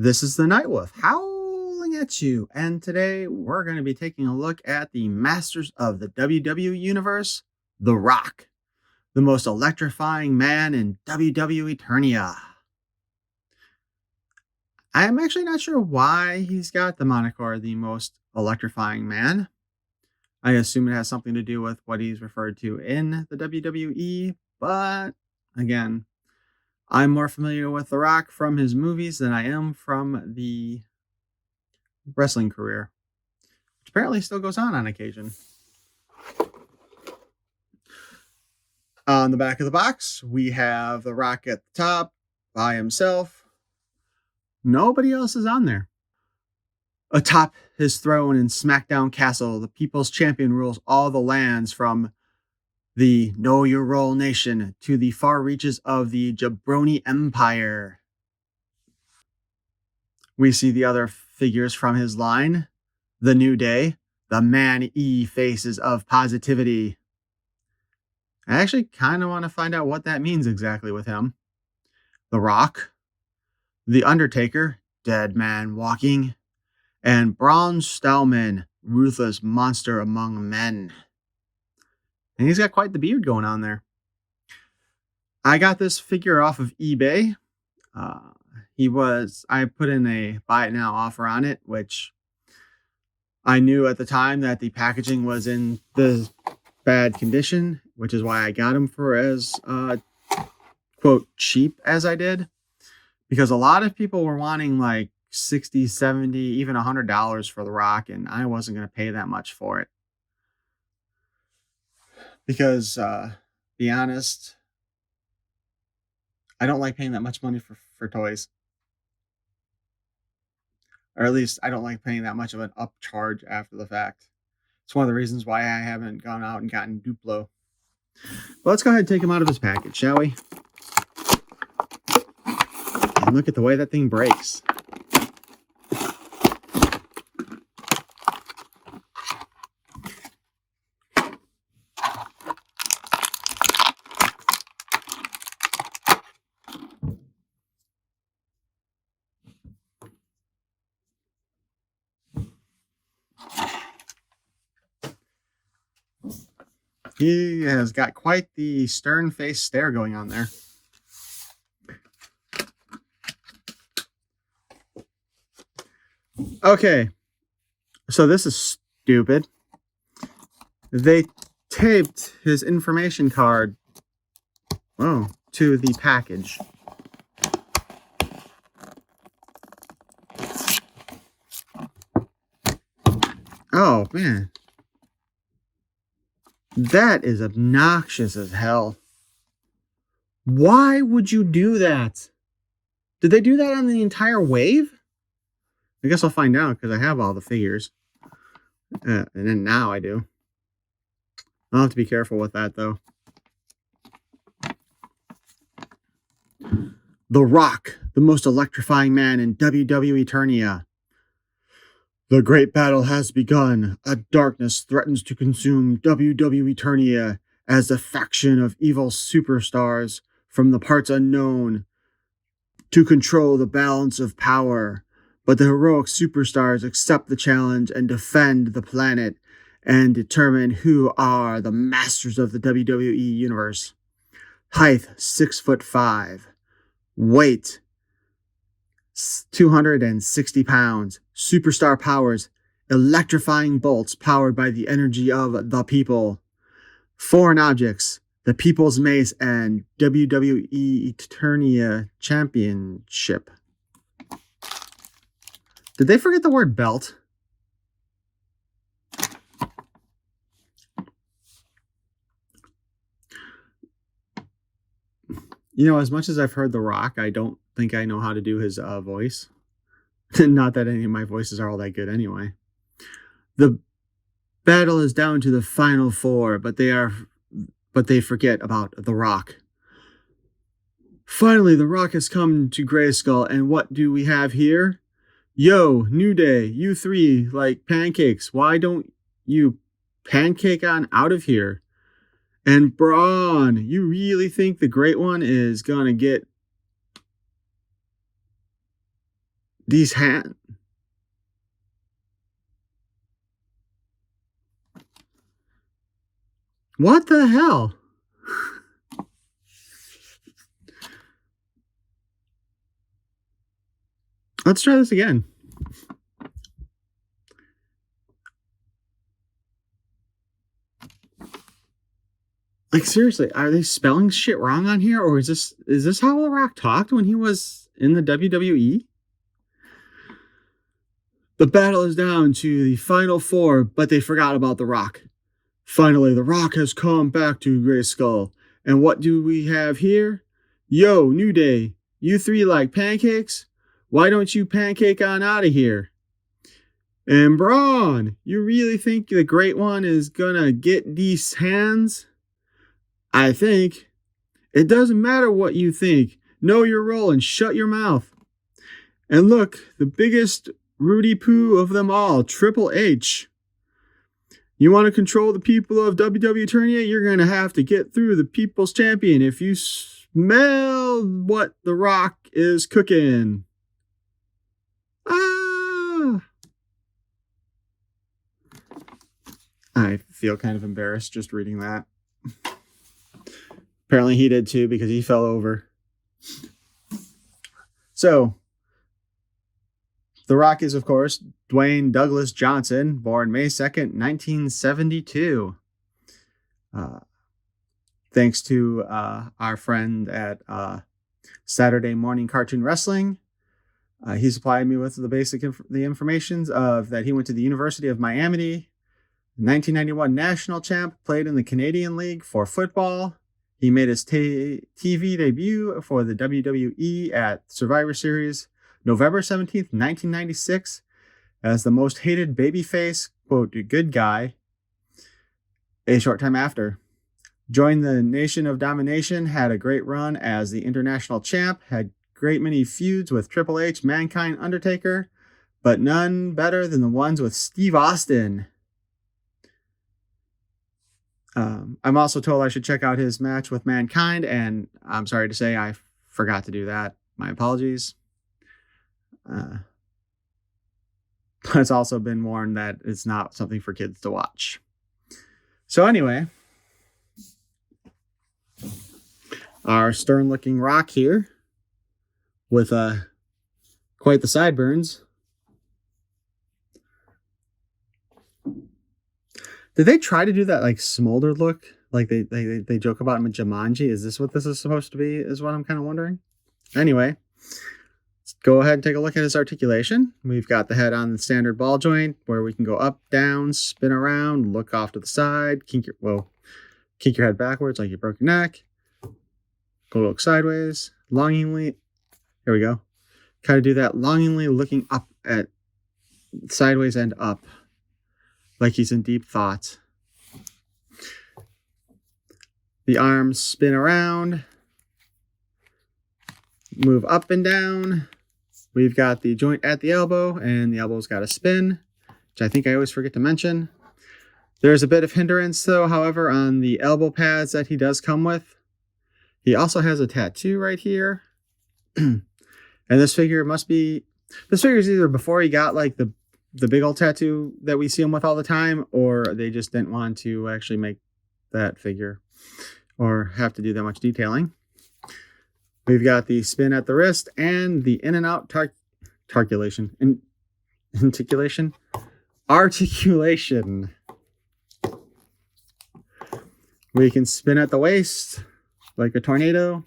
This is the Night Wolf howling at you, and today we're going to be taking a look at the masters of the WWE Universe, The Rock, the most electrifying man in WWEternia. I'm actually not sure why he's got the moniker the most electrifying man. I assume it has something to do with what he's referred to in the WWE, but again, I'm more familiar with The Rock from his movies than I am from the wrestling career, which apparently still goes on occasion. On the back of the box, we have The Rock at the top by himself. Nobody else is on there. Atop his throne in SmackDown Castle, the People's Champion rules all the lands from the Know Your Role Nation to the far reaches of the Jabroni Empire. We see the other figures from his line: The New Day, the Man-E Faces of Positivity. I actually kind of want to find out what that means exactly with him. The Rock, The Undertaker, Dead Man Walking, and Braun Strowman, Ruthless Monster Among Men. And he's got quite the beard going on there. I got this figure off of eBay. I put in a buy it now offer on it, which I knew at the time that the packaging was in the bad condition, which is why I got him for as quote cheap as I did, because a lot of people were wanting like $60, $70, even $100 for The Rock, and I wasn't going to pay that much for it because be honest, I don't like paying that much money for toys. Or at least I don't like paying that much of an upcharge after the fact. It's one of the reasons why I haven't gone out and gotten Duplo. But let's go ahead and take him out of his package, shall we? And look at the way that thing breaks. He has got quite the stern-faced stare going on there. Okay, so this is stupid. They taped his information card, to the package. Oh, man. That is obnoxious as hell. Why would you do that? Did they do that on the entire wave? I guess I'll find out because I have all the figures. And then now I do. I'll have to be careful with that, though. The Rock, the most electrifying man in WWEternia. The great battle has begun. A darkness threatens to consume WWEternia as a faction of evil superstars from the parts unknown to control the balance of power. But the heroic superstars accept the challenge and defend the planet and determine who are the masters of the WWE Universe. Height 6'5", weight 260 pounds. Superstar powers: electrifying bolts powered by the energy of the people. Foreign objects: the People's Mace and WWE Eternia Championship. Did they forget the word belt? You know, as much as I've heard The Rock, I don't think I know how to do his voice. Not that any of my voices are all that good anyway. The battle is down to the final four, but they forget about The Rock. Finally, The Rock has come to Grayskull, and what do we have here? Yo, New Day, you three like pancakes. Why don't you pancake on out of here? And Braun, you really think the Great One is gonna get these hands. What the hell? Let's try this again. Like, seriously, are they spelling shit wrong on here? Or is this how The Rock talked when he was in the WWE? The battle is down to the final four, but they forgot about The Rock. Finally, The Rock has come back to Grayskull. And what do we have here? Yo, New Day, you three like pancakes? Why don't you pancake on out of here? And Braun, you really think the Great One is gonna get these hands? I think. It doesn't matter what you think. Know your role and shut your mouth. And look, the biggest Rudy Poo of them all, Triple H. You want to control the people of WWEternia? You're going to have to get through the People's Champion if you smell what The Rock is cooking. Ah! I feel kind of embarrassed just reading that. Apparently he did too because he fell over. So, The Rock is, of course, Dwayne Douglas Johnson, born May 2nd, 1972. Thanks to our friend at Saturday Morning Cartoon Wrestling. He supplied me with the basic information of that he went to the University of Miami, 1991 national champ, played in the Canadian League for football. He made his TV debut for the WWE at Survivor Series November 17th, 1996, as the most hated babyface, quote, good guy, a short time after. Joined the Nation of Domination, had a great run as the international champ, had great many feuds with Triple H, Mankind, Undertaker, but none better than the ones with Steve Austin. I'm also told I should check out his match with Mankind, and I'm sorry to say I forgot to do that. My apologies. But it's also been warned that it's not something for kids to watch. So anyway, our stern-looking Rock here with quite the sideburns. Did they try to do that like smolder look? Like they joke about him in Jumanji? Is this what this is supposed to be? Is what I'm kind of wondering. Anyway, let's go ahead and take a look at his articulation. We've got the head on the standard ball joint where we can go up, down, spin around, look off to the side, kink your head backwards like you broke your neck. Go look sideways, longingly. Here we go. Kind of do that longingly looking up at sideways and up. Like he's in deep thought. The arms spin around. Move up and down. We've got the joint at the elbow, and the elbow's got a spin, which I think I always forget to mention. There's a bit of hindrance, though, however, on the elbow pads that he does come with. He also has a tattoo right here. And this figure is either before he got like the big old tattoo that we see him with all the time, or they just didn't want to actually make that figure or have to do that much detailing. We've got the spin at the wrist and the in and out articulation. We can spin at the waist like a tornado.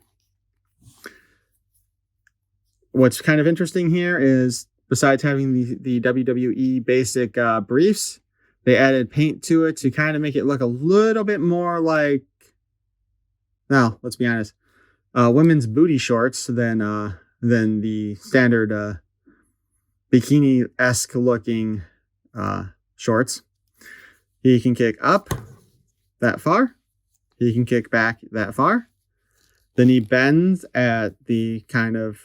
What's kind of interesting here is, besides having the WWE basic briefs, they added paint to it to kind of make it look a little bit more like, now let's be honest, women's booty shorts than the standard bikini-esque looking shorts. He can kick up that far. He can kick back that far. Then he bends at the kind of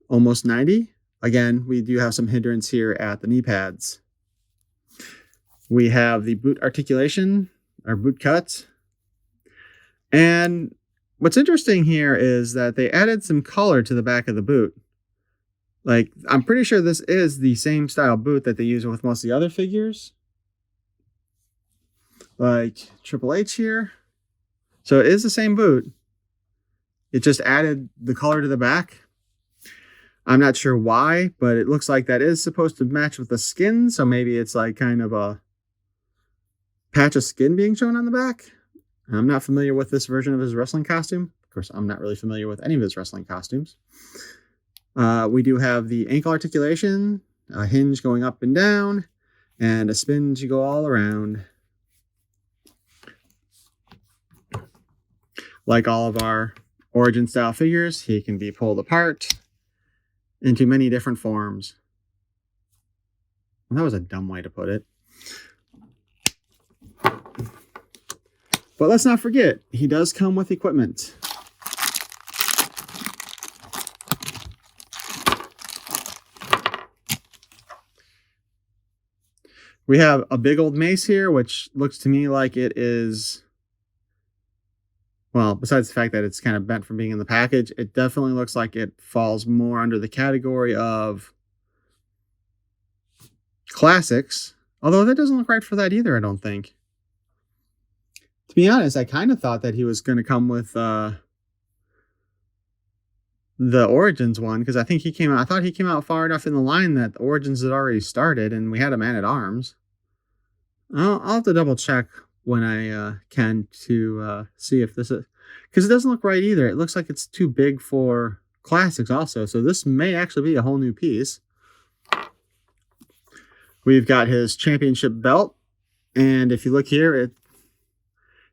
almost 90. Again, we do have some hindrance here at the knee pads. We have the boot articulation, or boot cut. And what's interesting here is that they added some color to the back of the boot. Like, I'm pretty sure this is the same style boot that they use with most of the other figures. Like Triple H here. So it is the same boot. It just added the color to the back. I'm not sure why, but it looks like that is supposed to match with the skin. So maybe it's like kind of a patch of skin being shown on the back. I'm not familiar with this version of his wrestling costume. Of course, I'm not really familiar with any of his wrestling costumes. We do have the ankle articulation, a hinge going up and down, and a spin to go all around. Like all of our Origin style figures, he can be pulled apart into many different forms. Well, that was a dumb way to put it. But let's not forget, he does come with equipment. We have a big old mace here, which looks to me like it is, well, besides the fact that it's kind of bent from being in the package, it definitely looks like it falls more under the category of classics. Although that doesn't look right for that either, I don't think. To be honest, I kind of thought that he was going to come with the Origins one, because I think he came out. I thought he came out far enough in the line that the Origins had already started, and we had a Man at Arms. I'll have to double check when I can to see if this is, because it doesn't look right either. It looks like it's too big for classics also. So this may actually be a whole new piece. We've got his championship belt, and if you look here,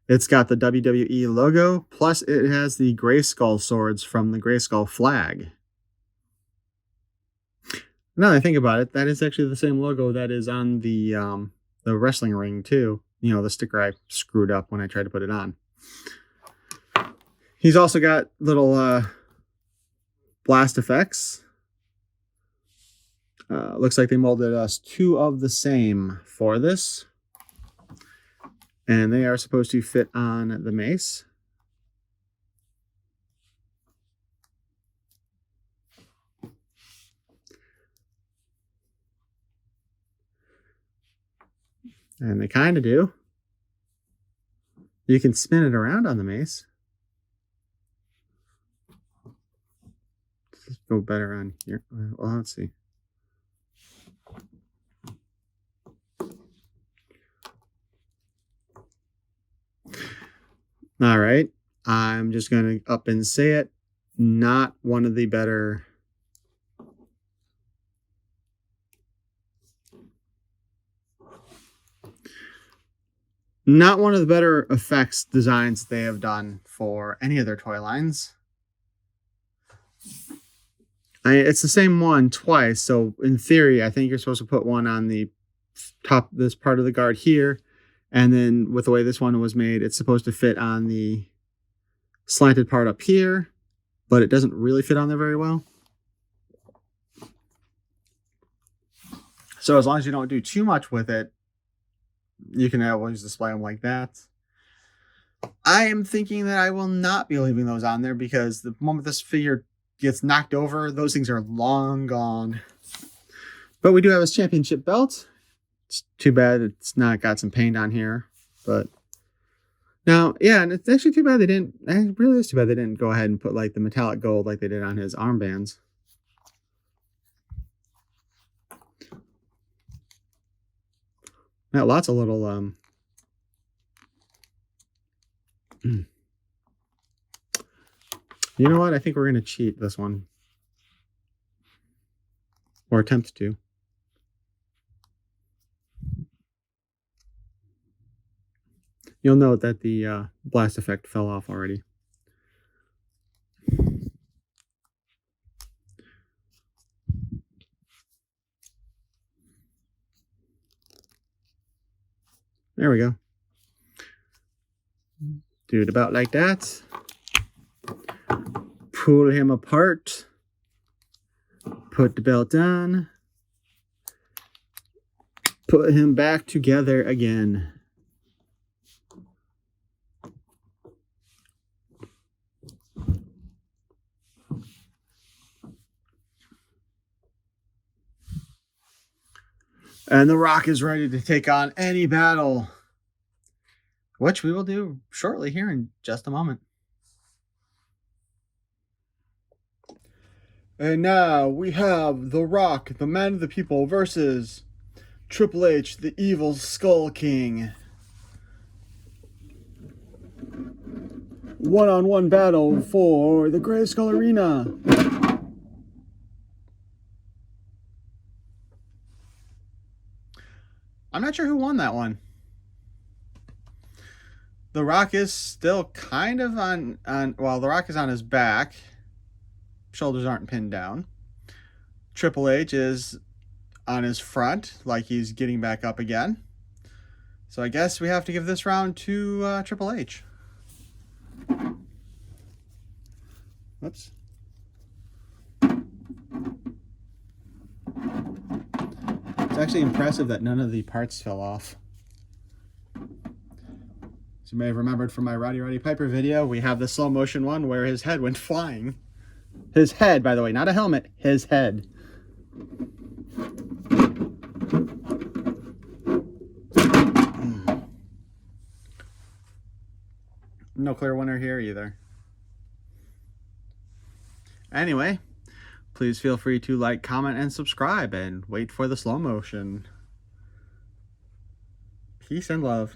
it's got the WWE logo, plus it has the Grayskull swords from the Grayskull flag. Now that I think about it, that is actually the same logo that is on the wrestling ring too. You know, the sticker I screwed up when I tried to put it on. He's also got little blast effects. Looks like they molded us 2 of the same for this. And they are supposed to fit on the mace. And they kind of do. You can spin it around on the mace. Let's go better on here. Well, let's see. All right. I'm just going to up and say it. Not one of the better effects designs they have done for any of their toy lines. It's the same one twice, so in theory, I think you're supposed to put one on the top, this part of the guard here, and then with the way this one was made, it's supposed to fit on the slanted part up here, but it doesn't really fit on there very well. So as long as you don't do too much with it, you can always display them like that. I am thinking that I will not be leaving those on there, because the moment this figure gets knocked over, those things are long gone. But we do have his championship belt. It's too bad it's not got some paint on here. But now, yeah, and it's actually too bad they didn't. It really is too bad they didn't go ahead and put like the metallic gold like they did on his armbands. Now, lots of little you know what? I think we're going to cheat this one. Or attempt to. You'll note that the blast effect fell off already. There we go. Do it about like that. Pull him apart. Put the belt on. Put him back together again. And The Rock is ready to take on any battle, which we will do shortly here in just a moment. And now we have The Rock, the man of the people, versus Triple H, the evil Skull King. One-on-one battle for the Grayskull Arena. I'm not sure who won that one. The Rock is still kind of on well, The Rock is on his back. Shoulders aren't pinned down. Triple H is on his front, like he's getting back up again. So I guess we have to give this round to Triple H. Whoops. It's actually impressive that none of the parts fell off. As you may have remembered from my Roddy Piper video, we have the slow motion one where his head went flying. His head, by the way, not a helmet, his head. No clear winner here either. Anyway, please feel free to like, comment, and subscribe, and wait for the slow motion. Peace and love.